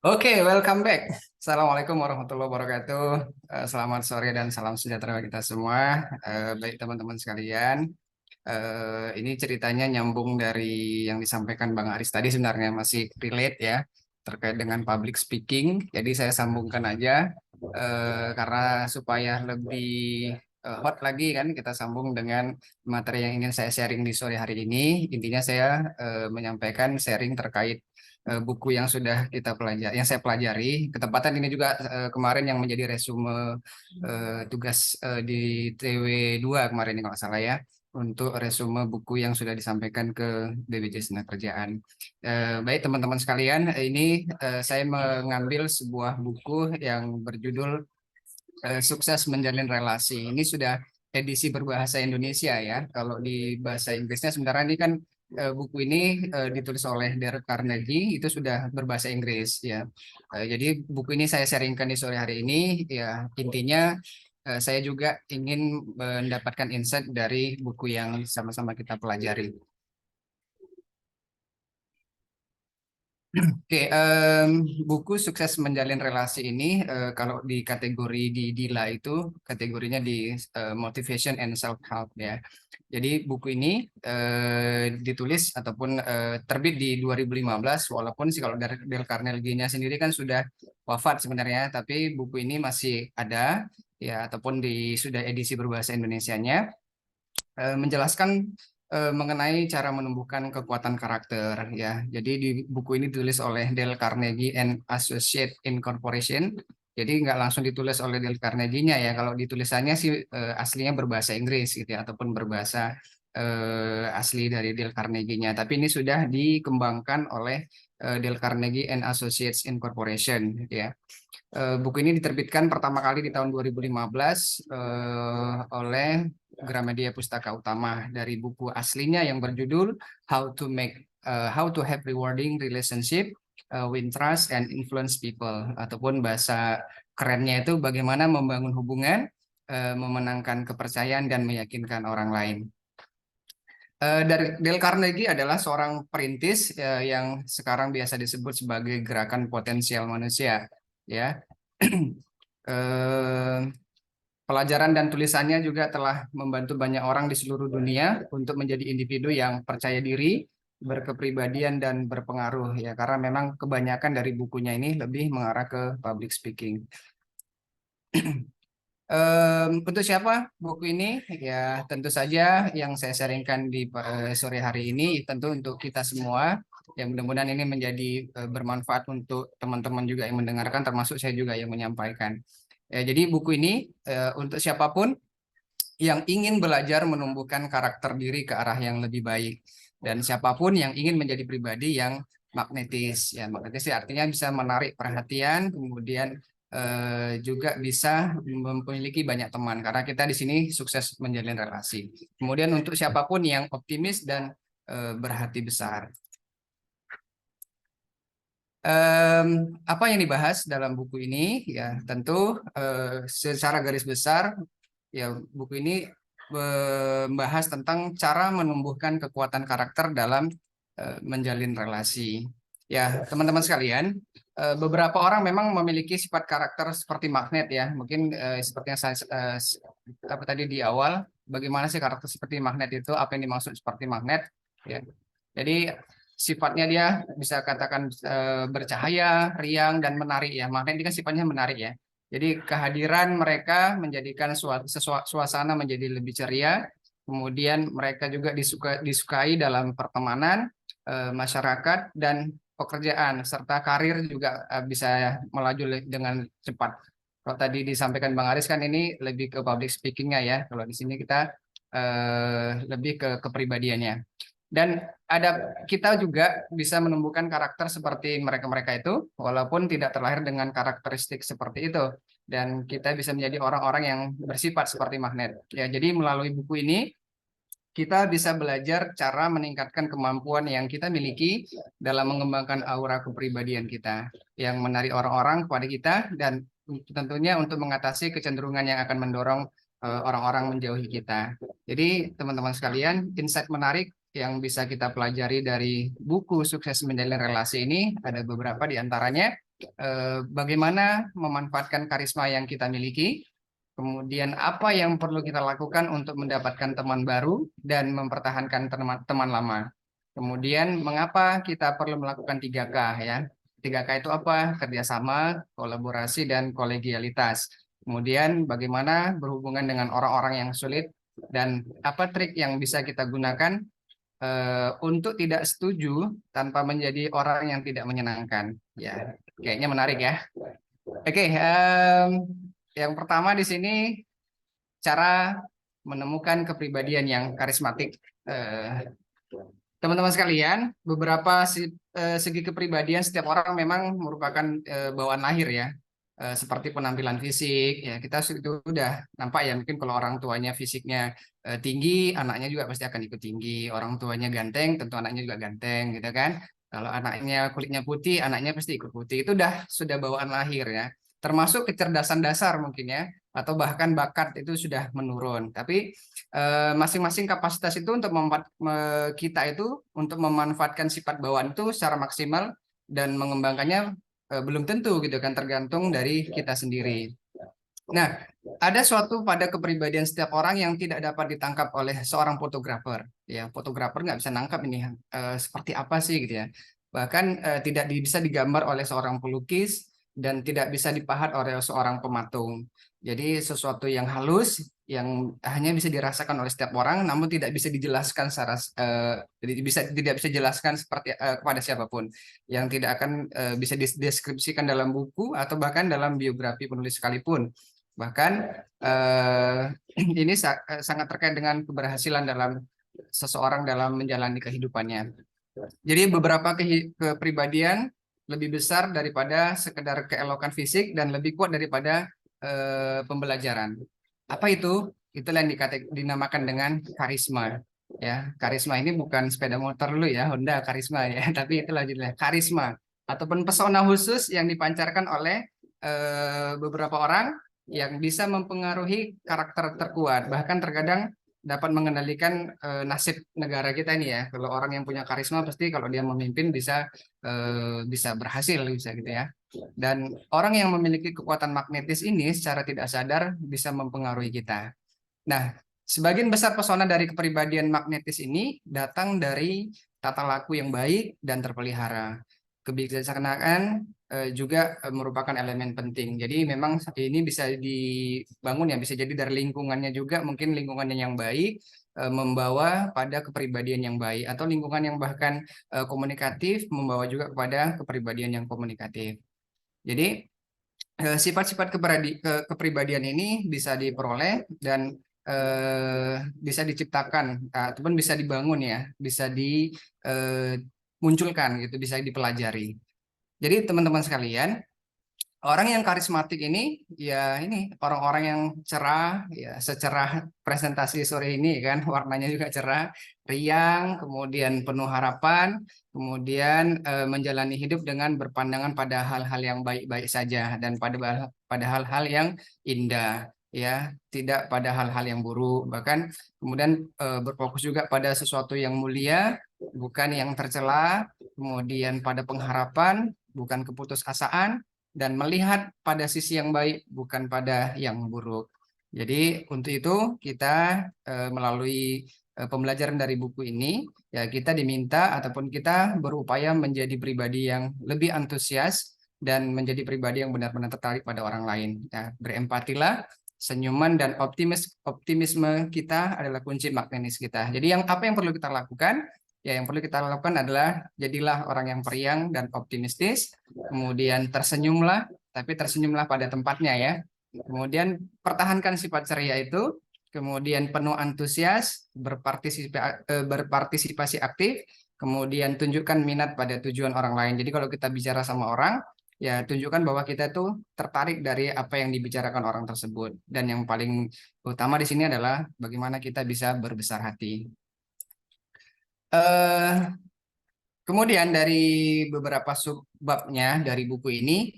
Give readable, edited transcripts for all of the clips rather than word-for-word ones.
Oke, welcome back. Assalamualaikum warahmatullahi wabarakatuh. Selamat sore dan salam sejahtera bagi kita semua. Baik teman-teman sekalian, ini ceritanya nyambung dari yang disampaikan Bang Aris tadi sebenarnya masih relate ya terkait dengan public speaking. Jadi saya sambungkan aja karena supaya lebih hot lagi kan kita sambung dengan materi yang ingin saya sharing di sore hari ini. Intinya saya menyampaikan sharing terkait buku yang sudah kita pelajari, yang saya pelajari. Ketepatan ini juga kemarin yang menjadi resume tugas di TW2 kemarin ini kalau nggak salah ya, untuk resume buku yang sudah disampaikan ke BPJS Kerjaan. Baik teman-teman sekalian, ini saya mengambil sebuah buku yang berjudul Sukses Menjalin Relasi. Ini sudah edisi berbahasa Indonesia ya. Kalau di bahasa Inggrisnya sebenarnya ini kan buku ini ditulis oleh Dale Carnegie, itu sudah berbahasa Inggris ya. Jadi buku ini saya sharingkan di sore hari ini ya, intinya saya juga ingin mendapatkan insight dari buku yang sama-sama kita pelajari. Oke, buku Sukses Menjalin Relasi ini kalau di kategori di Dila itu kategorinya di Motivation and Self Help ya. Jadi buku ini ditulis ataupun terbit di 2015, walaupun sih kalau dari Dale Carnegie-nya sendiri kan sudah wafat sebenarnya, tapi buku ini masih ada ya, ataupun sudah edisi berbahasa Indonesianya, menjelaskan mengenai cara menumbuhkan kekuatan karakter ya. Jadi di buku ini ditulis oleh Dale Carnegie and Associate Incorporation. Jadi nggak langsung ditulis oleh Dale Carnegie-nya ya. Kalau ditulisannya sih aslinya berbahasa Inggris gitu ya, ataupun berbahasa asli dari Dale Carnegie-nya. Tapi ini sudah dikembangkan oleh Dale Carnegie and Associates Incorporation ya. Buku ini diterbitkan pertama kali di tahun 2015 oleh Gramedia Pustaka Utama dari buku aslinya yang berjudul How to Have Rewarding Relationship, Win Trust and Influence People, ataupun bahasa kerennya itu bagaimana membangun hubungan, memenangkan kepercayaan dan meyakinkan orang lain. Dari Dale Carnegie adalah seorang perintis yang sekarang biasa disebut sebagai gerakan potensial manusia ya. Eh, Pelajaran dan tulisannya juga telah membantu banyak orang di seluruh dunia untuk menjadi individu yang percaya diri, berkepribadian dan berpengaruh ya, karena memang kebanyakan dari bukunya ini lebih mengarah ke public speaking. Untuk siapa buku ini? Ya tentu saja yang saya sharingkan di sore hari ini tentu untuk kita semua. Ya mudah-mudahan ini menjadi bermanfaat untuk teman-teman juga yang mendengarkan, termasuk saya juga yang menyampaikan. Jadi buku ini untuk siapapun yang ingin belajar menumbuhkan karakter diri ke arah yang lebih baik, dan siapapun yang ingin menjadi pribadi yang magnetis. Ya magnetis artinya bisa menarik perhatian, kemudian juga bisa memiliki banyak teman, karena kita di sini sukses menjalin relasi. Kemudian untuk siapapun yang optimis dan berhati besar. Apa yang dibahas dalam buku ini ya tentu secara garis besar ya, buku ini membahas tentang cara menumbuhkan kekuatan karakter dalam menjalin relasi. Ya, teman-teman sekalian, beberapa orang memang memiliki sifat karakter seperti magnet ya. Mungkin seperti yang saya apa tadi di awal, bagaimana sih karakter seperti magnet itu? Apa yang dimaksud seperti magnet? Ya. Jadi sifatnya dia bisa katakan bercahaya, riang dan menarik ya. Magnet ini kan sifatnya menarik ya. Jadi kehadiran mereka menjadikan suasana menjadi lebih ceria. Kemudian mereka juga disukai dalam pertemanan, masyarakat, dan pekerjaan, serta karir juga bisa melaju dengan cepat. Kalau tadi disampaikan Bang Aris kan ini lebih ke public speakingnya ya. Kalau di sini kita lebih ke kepribadiannya. Dan ada kita juga bisa menumbuhkan karakter seperti mereka-mereka itu, walaupun tidak terlahir dengan karakteristik seperti itu. Dan kita bisa menjadi orang-orang yang bersifat seperti magnet. Ya, jadi melalui buku ini kita bisa belajar cara meningkatkan kemampuan yang kita miliki dalam mengembangkan aura kepribadian kita, yang menarik orang-orang kepada kita, dan tentunya untuk mengatasi kecenderungan yang akan mendorong orang-orang menjauhi kita. Jadi teman-teman sekalian, insight menarik yang bisa kita pelajari dari buku Sukses Menjalin Relasi ini ada beberapa di antaranya. bagaimana memanfaatkan karisma yang kita miliki, kemudian apa yang perlu kita lakukan untuk mendapatkan teman baru dan mempertahankan teman lama. Kemudian mengapa kita perlu melakukan 3K ya. 3K itu apa? Kerjasama, kolaborasi, dan kolegialitas. Kemudian bagaimana berhubungan dengan orang-orang yang sulit dan apa trik yang bisa kita gunakan untuk tidak setuju tanpa menjadi orang yang tidak menyenangkan. Ya, kayaknya menarik ya. Oke, yang pertama di sini cara menemukan kepribadian yang karismatik. Eh, Teman-teman sekalian, beberapa segi kepribadian setiap orang memang merupakan bawaan lahir ya. Seperti penampilan fisik, ya kita itu udah nampak ya. Mungkin kalau orang tuanya fisiknya tinggi, anaknya juga pasti akan ikut tinggi. Orang tuanya ganteng, tentu anaknya juga ganteng, gitu kan. Kalau anaknya kulitnya putih, anaknya pasti ikut putih. Itu sudah bawaan lahir ya. Termasuk kecerdasan dasar mungkin ya, atau bahkan bakat itu sudah menurun. Tapi masing-masing kapasitas itu untuk kita itu untuk memanfaatkan sifat bawaan itu secara maksimal dan mengembangkannya belum tentu gitu kan, tergantung dari kita sendiri. Nah, ada suatu pada kepribadian setiap orang yang tidak dapat ditangkap oleh seorang fotografer. Ya, fotografer nggak bisa nangkap ini seperti apa sih gitu ya. Bahkan tidak bisa digambar oleh seorang pelukis dan tidak bisa dipahat oleh seorang pematung. Jadi sesuatu yang halus yang hanya bisa dirasakan oleh setiap orang, namun tidak bisa dijelaskan secara jadi tidak bisa dijelaskan seperti kepada siapapun, yang tidak akan bisa dideskripsikan dalam buku atau bahkan dalam biografi penulis sekalipun. Bahkan ini sangat terkait dengan keberhasilan dalam seseorang dalam menjalani kehidupannya. Jadi beberapa kepribadian lebih besar daripada sekedar keelokan fisik dan lebih kuat daripada pembelajaran. Apa itu? Itulah yang dinamakan dengan karisma. Ya, karisma ini bukan sepeda motor dulu ya, Honda karisma ya, tapi itulah judulnya karisma ataupun pesona khusus yang dipancarkan oleh beberapa orang yang bisa mempengaruhi karakter terkuat, bahkan terkadang dapat mengendalikan nasib negara kita ini ya. Kalau orang yang punya karisma pasti kalau dia memimpin bisa berhasil bisa gitu ya. Dan orang yang memiliki kekuatan magnetis ini secara tidak sadar bisa mempengaruhi kita. Nah, sebagian besar pesona dari kepribadian magnetis ini datang dari tata laku yang baik dan terpelihara. Kebijaksanaan juga merupakan elemen penting. Jadi memang ini bisa dibangun ya, bisa jadi dari lingkungannya juga, mungkin lingkungannya yang baik membawa pada kepribadian yang baik, atau lingkungan yang bahkan komunikatif membawa juga kepada kepribadian yang komunikatif. Jadi sifat-sifat kepribadian ini bisa diperoleh dan bisa diciptakan ataupun bisa dibangun ya, bisa dimunculkan gitu, bisa dipelajari. Jadi teman-teman sekalian, orang yang karismatik ini ya ini orang-orang yang cerah ya, secerah presentasi sore ini kan, warnanya juga cerah, riang, kemudian penuh harapan, kemudian menjalani hidup dengan berpandangan pada hal-hal yang baik-baik saja dan pada hal-hal yang indah ya, tidak pada hal-hal yang buruk, bahkan kemudian berfokus juga pada sesuatu yang mulia, bukan yang tercela, kemudian pada pengharapan, bukan keputusasaan, dan melihat pada sisi yang baik bukan pada yang buruk. Jadi untuk itu kita melalui pembelajaran dari buku ini ya kita diminta ataupun kita berupaya menjadi pribadi yang lebih antusias dan menjadi pribadi yang benar-benar tertarik pada orang lain. Ya, berempatilah, senyuman dan optimisme kita adalah kunci magnetis kita. Jadi apa yang perlu kita lakukan? Ya, yang perlu kita lakukan adalah jadilah orang yang periang dan optimistis, kemudian tersenyumlah, tapi tersenyumlah pada tempatnya ya. Kemudian pertahankan sifat ceria itu, kemudian penuh antusias, berpartisipasi aktif, kemudian tunjukkan minat pada tujuan orang lain. Jadi kalau kita bicara sama orang, ya tunjukkan bahwa kita tuh tertarik dari apa yang dibicarakan orang tersebut. Dan yang paling utama di sini adalah bagaimana kita bisa berbesar hati. Eh, Kemudian dari beberapa subbabnya dari buku ini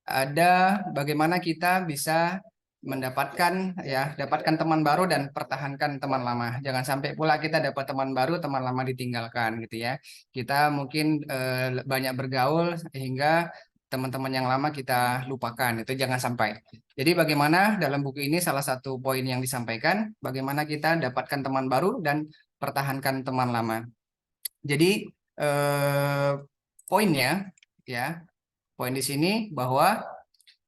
ada bagaimana kita bisa dapatkan teman baru dan pertahankan teman lama. Jangan sampai pula kita dapat teman baru, teman lama ditinggalkan gitu ya. Kita mungkin banyak bergaul sehingga teman-teman yang lama kita lupakan. Itu jangan sampai. Jadi bagaimana dalam buku ini salah satu poin yang disampaikan, bagaimana kita dapatkan teman baru dan pertahankan teman lama. Jadi poinnya ya, poin di sini bahwa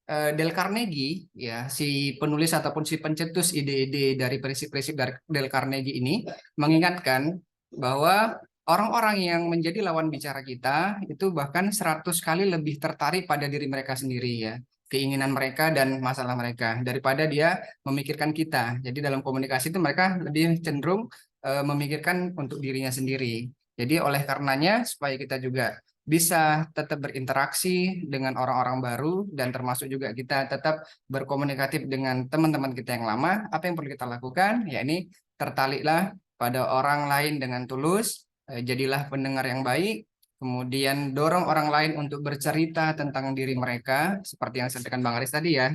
Dale Carnegie ya, si penulis ataupun si pencetus ide-ide dari prinsip-prinsip dari Dale Carnegie ini mengingatkan bahwa orang-orang yang menjadi lawan bicara kita itu bahkan 100 kali lebih tertarik pada diri mereka sendiri ya, keinginan mereka dan masalah mereka daripada dia memikirkan kita. Jadi dalam komunikasi itu mereka lebih cenderung memikirkan untuk dirinya sendiri. Jadi oleh karenanya supaya kita juga bisa tetap berinteraksi dengan orang-orang baru dan termasuk juga kita tetap berkomunikatif dengan teman-teman kita yang lama, apa yang perlu kita lakukan? Ya ini tertaliklah pada orang lain dengan tulus, jadilah pendengar yang baik, kemudian dorong orang lain untuk bercerita tentang diri mereka, seperti yang disampaikan Bang Aris tadi ya,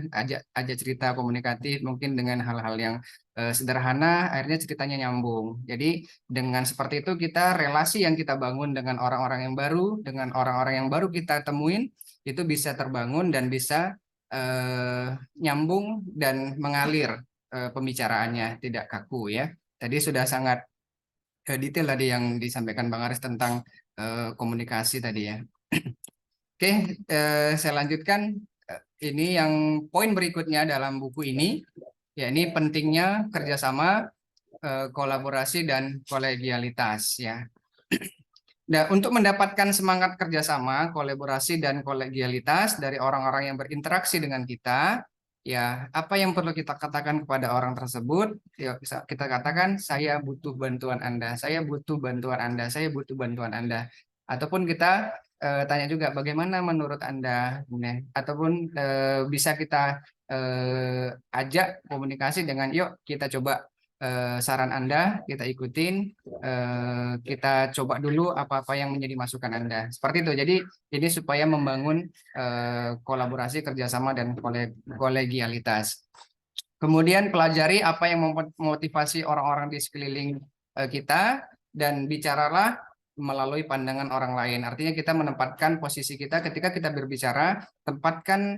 ajak cerita komunikatif mungkin dengan hal-hal yang sederhana, akhirnya ceritanya nyambung. Jadi dengan seperti itu kita relasi yang kita bangun dengan orang-orang yang baru, dengan orang-orang yang baru kita temuin, itu bisa terbangun dan bisa nyambung dan mengalir pembicaraannya, tidak kaku ya. Tadi sudah sangat detail tadi yang disampaikan Bang Aris tentang komunikasi tadi ya. Oke, saya lanjutkan. Ini yang poin berikutnya dalam buku ini, ya ini pentingnya kerjasama, kolaborasi dan kolegialitas ya. Nah, untuk mendapatkan semangat kerjasama, kolaborasi dan kolegialitas dari orang-orang yang berinteraksi dengan kita, ya apa yang perlu kita katakan kepada orang tersebut? Ya, bisa kita katakan, saya butuh bantuan Anda, saya butuh bantuan Anda, saya butuh bantuan Anda. Ataupun kita tanya juga, bagaimana menurut Anda? Nah, ataupun bisa kita ajak komunikasi dengan, yuk kita coba saran Anda, kita ikutin, kita coba dulu apa-apa yang menjadi masukan Anda. Seperti itu. Jadi ini supaya membangun kolaborasi, kerjasama, dan kolegialitas. Kemudian pelajari apa yang memotivasi orang-orang di sekeliling kita dan bicaralah melalui pandangan orang lain. Artinya kita menempatkan posisi kita ketika kita berbicara, tempatkan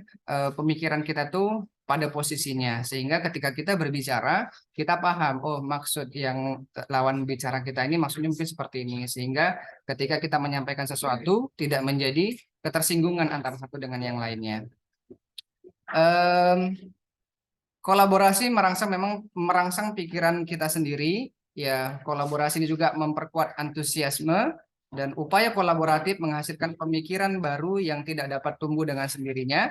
pemikiran kita tuh pada posisinya sehingga ketika kita berbicara kita paham, oh maksud yang lawan bicara kita ini maksudnya mungkin seperti ini, sehingga ketika kita menyampaikan sesuatu tidak menjadi ketersinggungan antara satu dengan yang lainnya. Kolaborasi merangsang pikiran kita sendiri ya. Kolaborasi ini juga memperkuat antusiasme dan upaya kolaboratif menghasilkan pemikiran baru yang tidak dapat tumbuh dengan sendirinya.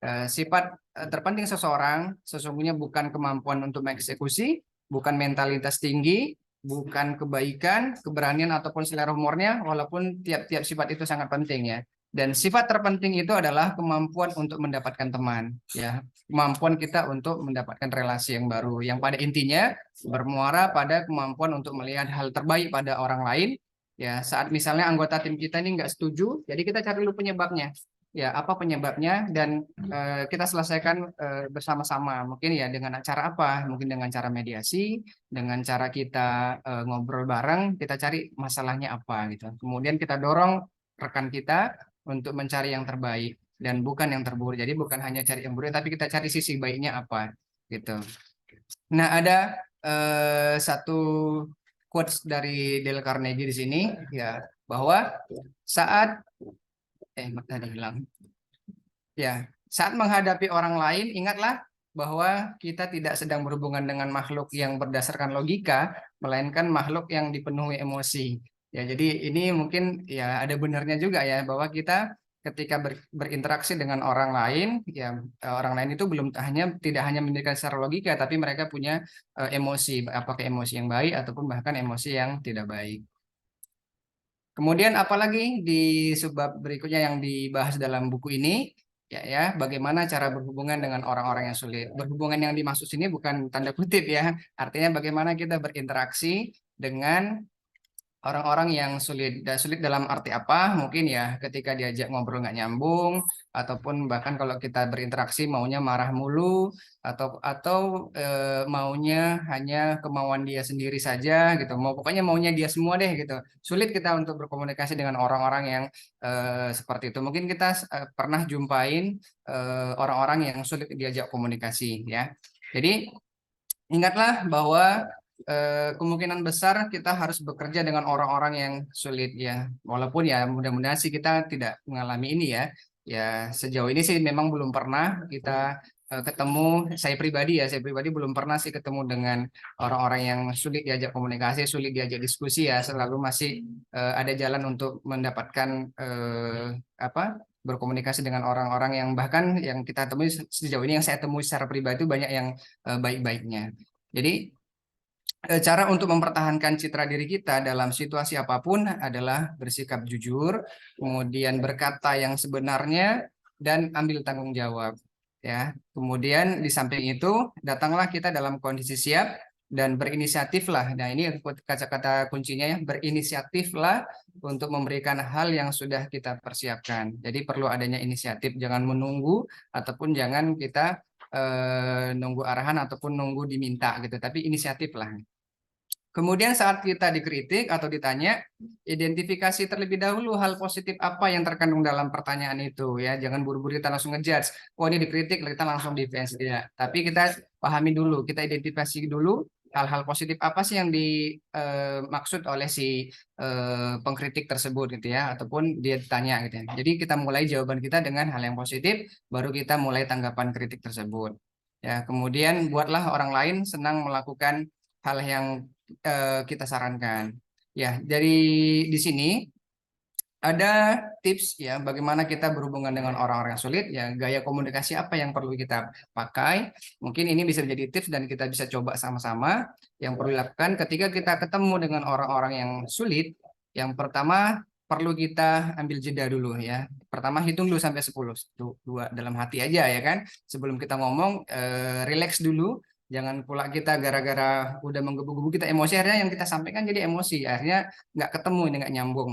Sifat terpenting seseorang sesungguhnya bukan kemampuan untuk mengeksekusi, bukan mentalitas tinggi, bukan kebaikan, keberanian ataupun selera humornya, walaupun tiap-tiap sifat itu sangat penting ya. Dan sifat terpenting itu adalah kemampuan untuk mendapatkan teman ya, kemampuan kita untuk mendapatkan relasi yang baru yang pada intinya bermuara pada kemampuan untuk melihat hal terbaik pada orang lain ya. Saat misalnya anggota tim kita ini nggak setuju, jadi kita cari dulu penyebabnya ya, apa penyebabnya, dan kita selesaikan bersama-sama, mungkin ya dengan cara apa, mungkin dengan cara mediasi, dengan cara kita ngobrol bareng, kita cari masalahnya apa gitu, kemudian kita dorong rekan kita untuk mencari yang terbaik dan bukan yang terburuk. Jadi bukan hanya cari yang buruk, tapi kita cari sisi baiknya apa gitu. Nah, ada satu quotes dari Dale Carnegie di sini ya, bahwa saat tadi hilang. Ya, saat menghadapi orang lain ingatlah bahwa kita tidak sedang berhubungan dengan makhluk yang berdasarkan logika, melainkan makhluk yang dipenuhi emosi. Ya, jadi ini mungkin ya ada benarnya juga ya, bahwa kita ketika berinteraksi dengan orang lain, ya orang lain itu tidak hanya memikirkan secara logika, tapi mereka punya emosi, apakah emosi yang baik ataupun bahkan emosi yang tidak baik. Kemudian apalagi di subbab berikutnya yang dibahas dalam buku ini, ya bagaimana cara berhubungan dengan orang-orang yang sulit. Berhubungan yang dimaksud sini bukan tanda kutip ya, artinya bagaimana kita berinteraksi dengan orang-orang yang sulit, sulit dalam arti apa? Mungkin ya ketika diajak ngobrol nggak nyambung, ataupun bahkan kalau kita berinteraksi maunya marah mulu, atau maunya hanya kemauan dia sendiri saja gitu. Pokoknya maunya dia semua deh gitu. Sulit kita untuk berkomunikasi dengan orang-orang yang seperti itu. Mungkin kita pernah jumpain orang-orang yang sulit diajak komunikasi ya. Jadi ingatlah bahwa kemungkinan besar kita harus bekerja dengan orang-orang yang sulit ya. Walaupun ya mudah-mudahan sih kita tidak mengalami ini ya. Ya sejauh ini sih memang belum pernah kita ketemu, saya pribadi belum pernah sih ketemu dengan orang-orang yang sulit diajak komunikasi, sulit diajak diskusi ya. Selalu masih ada jalan untuk mendapatkan apa berkomunikasi dengan orang-orang yang bahkan yang kita temui sejauh ini, yang saya temui secara pribadi itu banyak yang baik-baiknya. Jadi cara untuk mempertahankan citra diri kita dalam situasi apapun adalah bersikap jujur, kemudian berkata yang sebenarnya, dan ambil tanggung jawab. Ya, kemudian di samping itu datanglah kita dalam kondisi siap dan berinisiatiflah. Nah, ini kata-kata kuncinya ya, berinisiatiflah untuk memberikan hal yang sudah kita persiapkan. Jadi perlu adanya inisiatif, jangan menunggu ataupun jangan kita nunggu arahan ataupun nunggu diminta gitu, tapi inisiatif lah. Kemudian saat kita dikritik atau ditanya, identifikasi terlebih dahulu hal positif apa yang terkandung dalam pertanyaan itu ya. Jangan buru-buru kita langsung ngejudge. Oh ini dikritik, kita langsung defense ya. Tapi kita pahami dulu, kita identifikasi dulu hal-hal positif apa sih yang dimaksud oleh si pengkritik tersebut gitu ya, ataupun dia ditanya gitu ya. Jadi kita mulai jawaban kita dengan hal yang positif, baru kita mulai tanggapan kritik tersebut. Ya, kemudian buatlah orang lain senang melakukan hal yang kita sarankan. Ya, dari di sini ada tips ya bagaimana kita berhubungan dengan orang-orang yang sulit ya, gaya komunikasi apa yang perlu kita pakai. Mungkin ini bisa menjadi tips dan kita bisa coba sama-sama. Yang perlu dilakukan ketika kita ketemu dengan orang-orang yang sulit, yang pertama perlu kita ambil jeda dulu ya. Pertama hitung dulu sampai 10. Dua dalam hati aja ya kan. Sebelum kita ngomong, relax dulu. Jangan pula kita gara-gara udah menggebu-gebu kita emosi, akhirnya yang kita sampaikan jadi emosi, akhirnya nggak ketemu ini, nggak nyambung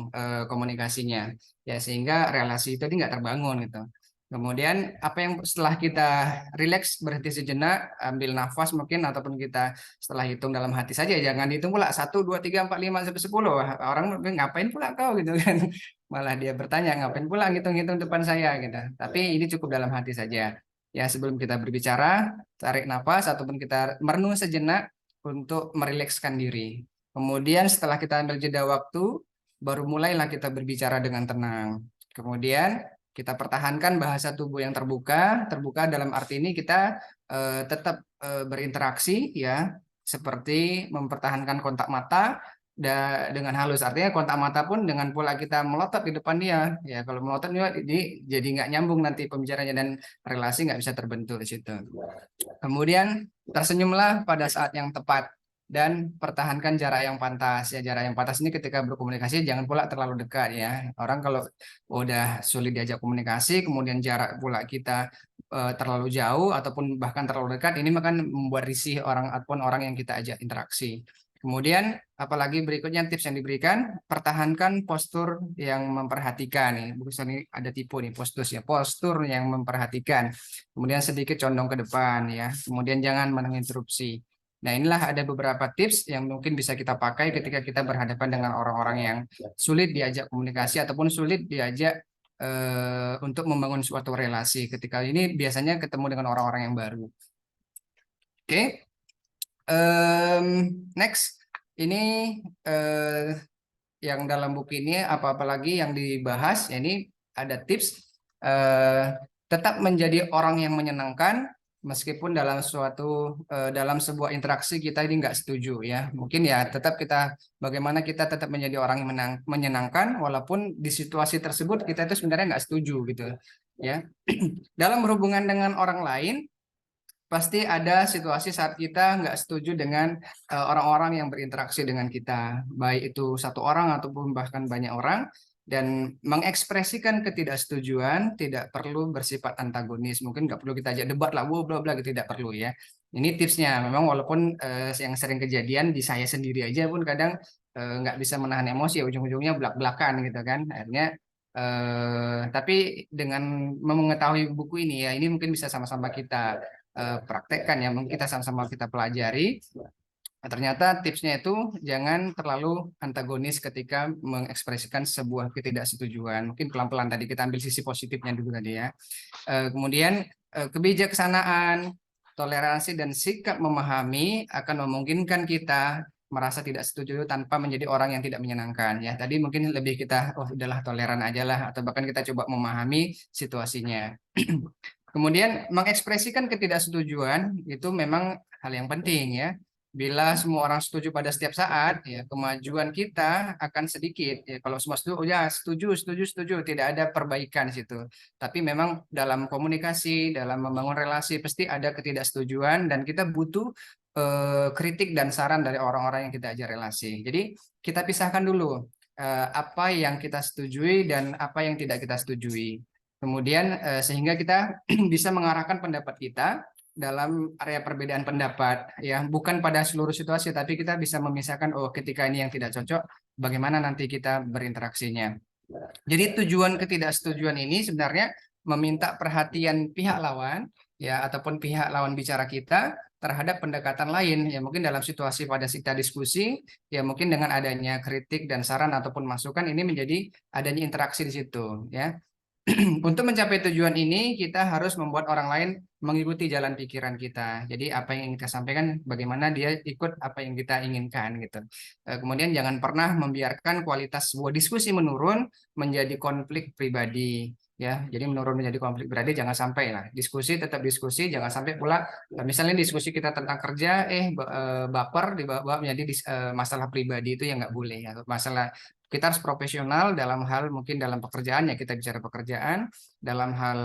komunikasinya ya, sehingga relasi itu nggak terbangun gitu. Kemudian apa yang setelah kita relax, berhenti sejenak, ambil nafas mungkin, ataupun kita setelah hitung dalam hati saja, jangan hitung pula 1 2 3 4 5 sampai 10. Orang mungkin ngapain pula kau gitu kan, malah dia bertanya ngapain pula ngitung-ngitung depan saya gitu. Tapi ini cukup dalam hati saja ya. Sebelum kita berbicara, tarik nafas ataupun kita merenung sejenak untuk merilekskan diri. Kemudian setelah kita ambil jeda waktu, baru mulailah kita berbicara dengan tenang. Kemudian kita pertahankan bahasa tubuh yang terbuka. Terbuka dalam arti ini kita tetap berinteraksi ya, seperti mempertahankan kontak mata dengan halus. Artinya kontak mata pun dengan pola kita melotot di depan dia. Ya kalau melotot jadi nggak nyambung nanti pembicaranya, dan relasi nggak bisa terbentuk di situ. Kemudian tersenyumlah pada saat yang tepat dan pertahankan jarak yang pantas ya. Jarak yang pantas ini ketika berkomunikasi jangan pula terlalu dekat ya. Orang kalau udah sulit diajak komunikasi, kemudian jarak pula kita terlalu jauh ataupun bahkan terlalu dekat, ini akan membuat risih orang ataupun orang yang kita ajak interaksi. Kemudian apalagi berikutnya tips yang diberikan, pertahankan postur yang memperhatikan nih. Ini ada tipe nih postur ya, postur yang memperhatikan. Kemudian sedikit condong ke depan ya. Kemudian jangan menginterupsi. Nah, inilah ada beberapa tips yang mungkin bisa kita pakai ketika kita berhadapan dengan orang-orang yang sulit diajak komunikasi ataupun sulit diajak untuk membangun suatu relasi. Ketika ini biasanya ketemu dengan orang-orang yang baru. Oke. Next, ini yang dalam buku ini apa-apa lagi yang dibahas, ya ini ada tips tetap menjadi orang yang menyenangkan meskipun dalam sebuah interaksi kita ini nggak setuju ya. Mungkin ya tetap bagaimana kita tetap menjadi orang yang menyenangkan walaupun di situasi tersebut kita itu sebenarnya nggak setuju gitu ya. Dalam berhubungan dengan orang lain, pasti ada situasi saat kita nggak setuju dengan orang-orang yang berinteraksi dengan kita, baik itu satu orang ataupun bahkan banyak orang, dan mengekspresikan ketidaksetujuan tidak perlu bersifat antagonis. Mungkin nggak perlu kita ajak debat lah, bla bla gitu, tidak perlu ya. Ini tipsnya, memang walaupun yang sering kejadian di saya sendiri aja pun kadang nggak bisa menahan emosi, ya ujung-ujungnya belak-belakan gitu kan. Akhirnya tapi dengan mengetahui buku ini ya, ini mungkin bisa sama-sama kita praktekkan ya, mungkin kita sama-sama kita pelajari. Nah, ternyata tipsnya itu jangan terlalu antagonis ketika mengekspresikan sebuah ketidaksetujuan. Mungkin pelan-pelan tadi kita ambil sisi positifnya dulu tadi ya. Kemudian kebijaksanaan, toleransi dan sikap memahami akan memungkinkan kita merasa tidak setuju tanpa menjadi orang yang tidak menyenangkan ya. Tadi mungkin lebih kita oh udahlah toleran aja lah atau bahkan kita coba memahami situasinya. Kemudian mengekspresikan ketidaksetujuan itu memang hal yang penting ya. Bila semua orang setuju pada setiap saat, ya kemajuan kita akan sedikit. Ya, kalau semua setuju, oh ya setuju, setuju, setuju, tidak ada perbaikan di situ. Tapi memang dalam komunikasi, dalam membangun relasi, pasti ada ketidaksetujuan dan kita butuh kritik dan saran dari orang-orang yang kita ajak relasi. Jadi kita pisahkan dulu apa yang kita setujui dan apa yang tidak kita setujui. Kemudian sehingga kita bisa mengarahkan pendapat kita dalam area perbedaan pendapat ya, bukan pada seluruh situasi tapi kita bisa memisahkan oh ketika ini yang tidak cocok bagaimana nanti kita berinteraksinya. Jadi tujuan ketidaksetujuan ini sebenarnya meminta perhatian pihak lawan ya ataupun pihak lawan bicara kita terhadap pendekatan lain ya, mungkin dalam situasi pada kita diskusi ya, mungkin dengan adanya kritik dan saran ataupun masukan ini menjadi adanya interaksi di situ ya. Untuk mencapai tujuan ini, kita harus membuat orang lain mengikuti jalan pikiran kita. Jadi apa yang ingin kita sampaikan, bagaimana dia ikut apa yang kita inginkan gitu. Kemudian jangan pernah membiarkan kualitas sebuah diskusi menurun menjadi konflik pribadi. Ya, jadi menurun menjadi konflik pribadi jangan sampai lah. Diskusi tetap diskusi, jangan sampai pula misalnya diskusi kita tentang kerja, baper dibawa menjadi masalah pribadi, itu yang nggak boleh ya. Masalah kita harus profesional dalam hal mungkin dalam pekerjaan ya, kita bicara pekerjaan, dalam hal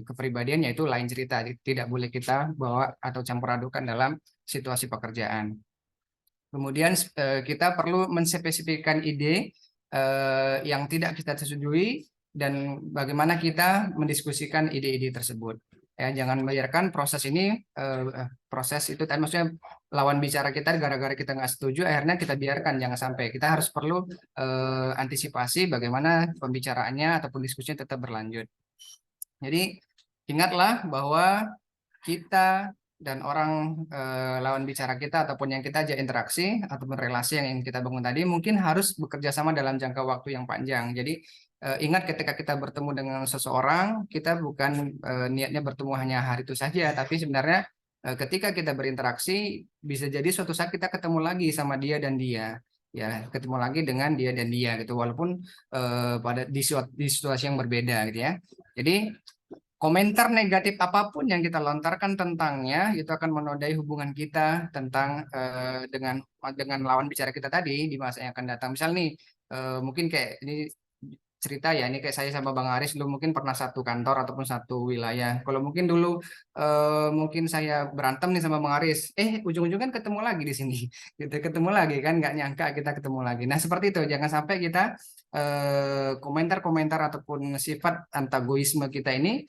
kepribadian yaitu lain cerita, tidak boleh kita bawa atau campur adukan dalam situasi pekerjaan. Kemudian kita perlu menspesifikkan ide yang tidak kita setujui dan bagaimana kita mendiskusikan ide-ide tersebut. Ya, jangan membiarkan proses ini proses itu tadi maksudnya lawan bicara kita gara-gara kita nggak setuju akhirnya kita biarkan, jangan sampai. Kita harus perlu antisipasi bagaimana pembicaraannya ataupun diskusinya tetap berlanjut. Jadi ingatlah bahwa kita dan orang lawan bicara kita ataupun yang kita ajak interaksi ataupun relasi yang ingin kita bangun tadi mungkin harus bekerja sama dalam jangka waktu yang panjang. Jadi ingat ketika kita bertemu dengan seseorang, kita bukan niatnya bertemu hanya hari itu saja, tapi sebenarnya ketika kita berinteraksi bisa jadi suatu saat kita ketemu lagi sama dia dan dia. Ya, ketemu lagi dengan dia dan dia gitu, walaupun di situasi yang berbeda gitu ya. Jadi komentar negatif apapun yang kita lontarkan tentangnya itu akan menodai hubungan kita tentang dengan lawan bicara kita tadi di masa yang akan datang. Misal nih mungkin kayak ini cerita ya, ini kayak saya sama Bang Aris dulu mungkin pernah satu kantor ataupun satu wilayah. Kalau mungkin dulu mungkin saya berantem nih sama Bang Aris, ujung-ujungnya kan ketemu lagi di sini, gitu ketemu lagi kan, nggak nyangka kita ketemu lagi. Nah seperti itu, jangan sampai kita komentar-komentar ataupun sifat antagonisme kita ini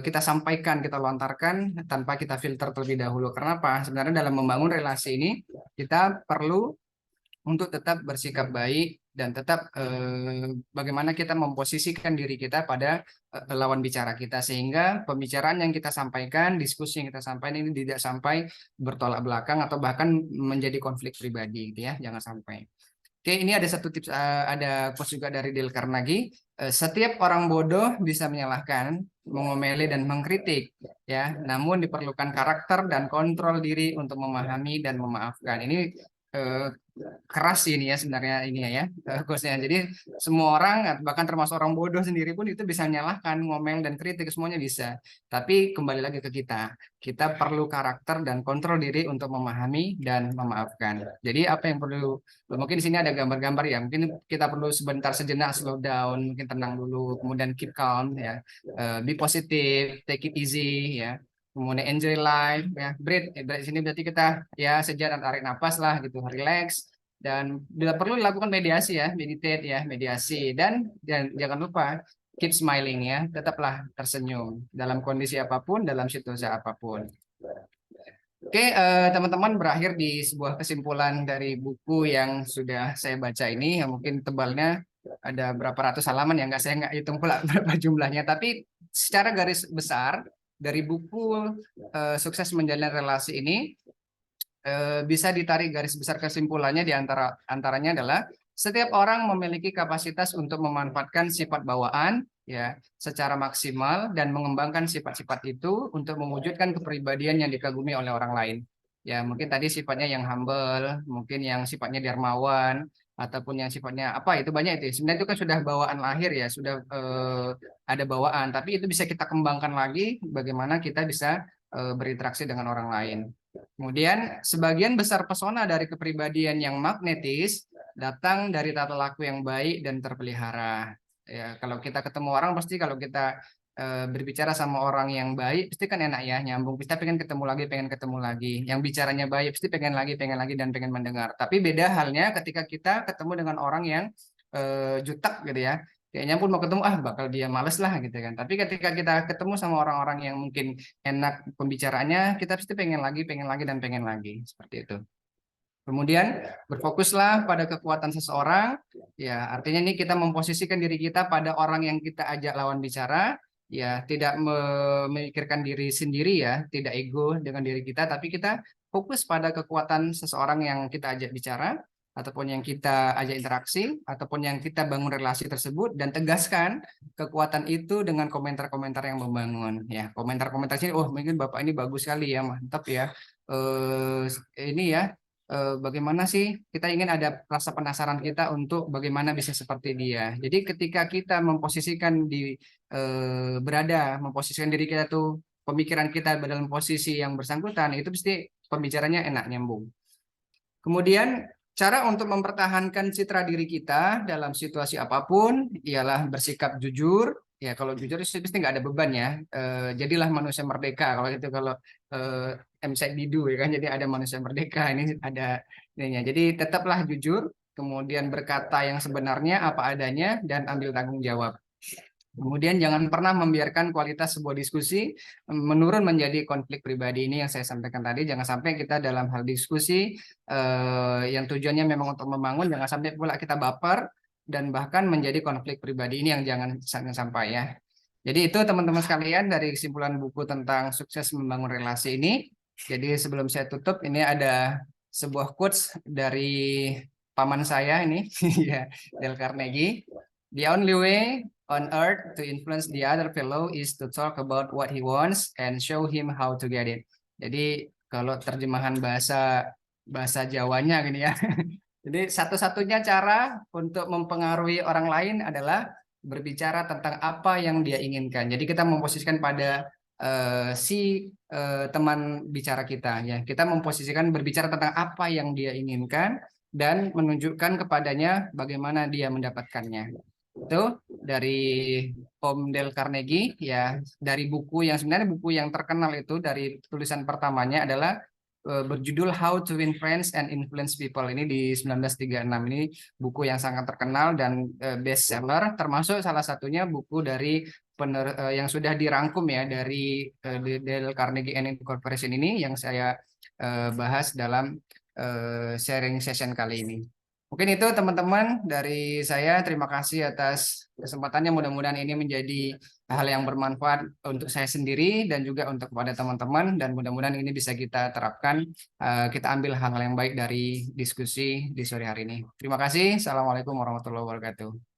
kita sampaikan, kita lontarkan tanpa kita filter terlebih dahulu. Karena apa? Sebenarnya dalam membangun relasi ini kita perlu untuk tetap bersikap baik dan tetap bagaimana kita memposisikan diri kita pada lawan bicara kita sehingga pembicaraan yang kita sampaikan, diskusi yang kita sampaikan ini tidak sampai bertolak belakang atau bahkan menjadi konflik pribadi gitu ya, jangan sampai. Oke, ini ada satu tips, ada quotes juga dari Dale Carnegie. Setiap orang bodoh bisa menyalahkan, mengomeli dan mengkritik, ya. Namun diperlukan karakter dan kontrol diri untuk memahami dan memaafkan. Ini eh, keras ini ya sebenarnya ini ya quotesnya. Jadi semua orang bahkan termasuk orang bodoh sendiri pun itu bisa menyalahkan, ngomel dan kritik semuanya bisa. Tapi kembali lagi ke kita. Kita perlu karakter dan kontrol diri untuk memahami dan memaafkan. Jadi apa yang perlu, mungkin di sini ada gambar-gambar ya. Mungkin kita perlu sebentar sejenak slow down, mungkin tenang dulu, kemudian keep calm ya. Be positive, take it easy ya. Kemudian enjoy life ya, breathe. Di sini berarti kita ya sejenak tarik napas lah gitu, relax. Dan bila perlu dilakukan mediasi ya, meditate ya, mediasi dan jangan lupa keep smiling ya, tetaplah tersenyum dalam kondisi apapun, dalam situasi apapun. Oke, teman-teman, berakhir di sebuah kesimpulan dari buku yang sudah saya baca ini, yang mungkin tebalnya ada berapa ratus halaman ya, saya nggak hitung pula berapa jumlahnya, tapi secara garis besar dari buku Sukses Menjalin Relasi ini bisa ditarik garis besar kesimpulannya di antaranya adalah setiap orang memiliki kapasitas untuk memanfaatkan sifat bawaan ya secara maksimal dan mengembangkan sifat-sifat itu untuk mewujudkan kepribadian yang dikagumi oleh orang lain. Ya, mungkin tadi sifatnya yang humble, mungkin yang sifatnya dermawan, ataupun yang sifatnya apa itu banyak itu. Sebenarnya itu kan sudah bawaan lahir ya, sudah ada bawaan, tapi itu bisa kita kembangkan lagi bagaimana kita bisa berinteraksi dengan orang lain. Kemudian, sebagian besar pesona dari kepribadian yang magnetis datang dari tata laku yang baik dan terpelihara. Ya, kalau kita ketemu orang pasti kalau kita berbicara sama orang yang baik pasti kan enak ya, nyambung. Kita pengen ketemu lagi, pengen ketemu lagi. Yang bicaranya baik pasti pengen lagi dan pengen mendengar. Tapi beda halnya ketika kita ketemu dengan orang yang jutek gitu ya. Kayaknya pun mau ketemu bakal dia males lah gitu kan. Tapi ketika kita ketemu sama orang-orang yang mungkin enak pembicaraannya, kita pasti pengen lagi dan pengen lagi seperti itu. Kemudian berfokuslah pada kekuatan seseorang, ya artinya ini kita memposisikan diri kita pada orang yang kita ajak lawan bicara, ya tidak memikirkan diri sendiri ya, tidak ego dengan diri kita, tapi kita fokus pada kekuatan seseorang yang kita ajak bicara, ataupun yang kita ajak interaksi, ataupun yang kita bangun relasi tersebut, dan tegaskan kekuatan itu dengan komentar-komentar yang membangun. Ya, komentar-komentar sini, oh mungkin Bapak ini bagus sekali ya, mantap ya. Ini ya bagaimana sih kita ingin ada rasa penasaran kita untuk bagaimana bisa seperti dia. Jadi ketika kita memposisikan memposisikan diri kita tuh pemikiran kita dalam posisi yang bersangkutan itu pasti pembicaranya enak nyambung. Kemudian cara untuk mempertahankan citra diri kita dalam situasi apapun ialah bersikap jujur. Ya kalau jujur itu pasti nggak ada beban ya. Jadilah manusia merdeka kalau itu kalau M. Said Didu ya kan. Jadi ada manusia merdeka ini ada ininya. Jadi tetaplah jujur, kemudian berkata yang sebenarnya apa adanya dan ambil tanggung jawab. Kemudian jangan pernah membiarkan kualitas sebuah diskusi menurun menjadi konflik pribadi. Ini yang saya sampaikan tadi. Jangan sampai kita dalam hal diskusi yang tujuannya memang untuk membangun, jangan sampai pula kita baper dan bahkan menjadi konflik pribadi. Ini yang jangan sampai ya. Jadi itu teman-teman sekalian dari kesimpulan buku tentang sukses membangun relasi ini. Jadi sebelum saya tutup, ini ada sebuah quotes dari paman saya ini, ya, Dale Carnegie. The only way on earth to influence the other fellow is to talk about what he wants and show him how to get it. Jadi kalau terjemahan bahasa Jawanya gini ya. Jadi satu-satunya cara untuk mempengaruhi orang lain adalah berbicara tentang apa yang dia inginkan. Jadi kita memposisikan pada teman bicara kita ya. Kita memposisikan berbicara tentang apa yang dia inginkan dan menunjukkan kepadanya bagaimana dia mendapatkannya. Itu dari Om Dale Carnegie ya, dari buku yang sebenarnya buku yang terkenal itu dari tulisan pertamanya adalah berjudul How to Win Friends and Influence People. Ini di 1936. Ini buku yang sangat terkenal dan best seller, termasuk salah satunya buku dari yang sudah dirangkum ya dari Dale Carnegie and Corporation ini yang saya bahas dalam sharing session kali ini. Mungkin itu teman-teman dari saya. Terima kasih atas kesempatannya. Mudah-mudahan ini menjadi hal yang bermanfaat untuk saya sendiri dan juga untuk kepada teman-teman. Dan mudah-mudahan ini bisa kita terapkan. Kita ambil hal-hal yang baik dari diskusi di sore hari ini. Terima kasih. Assalamualaikum warahmatullahi wabarakatuh.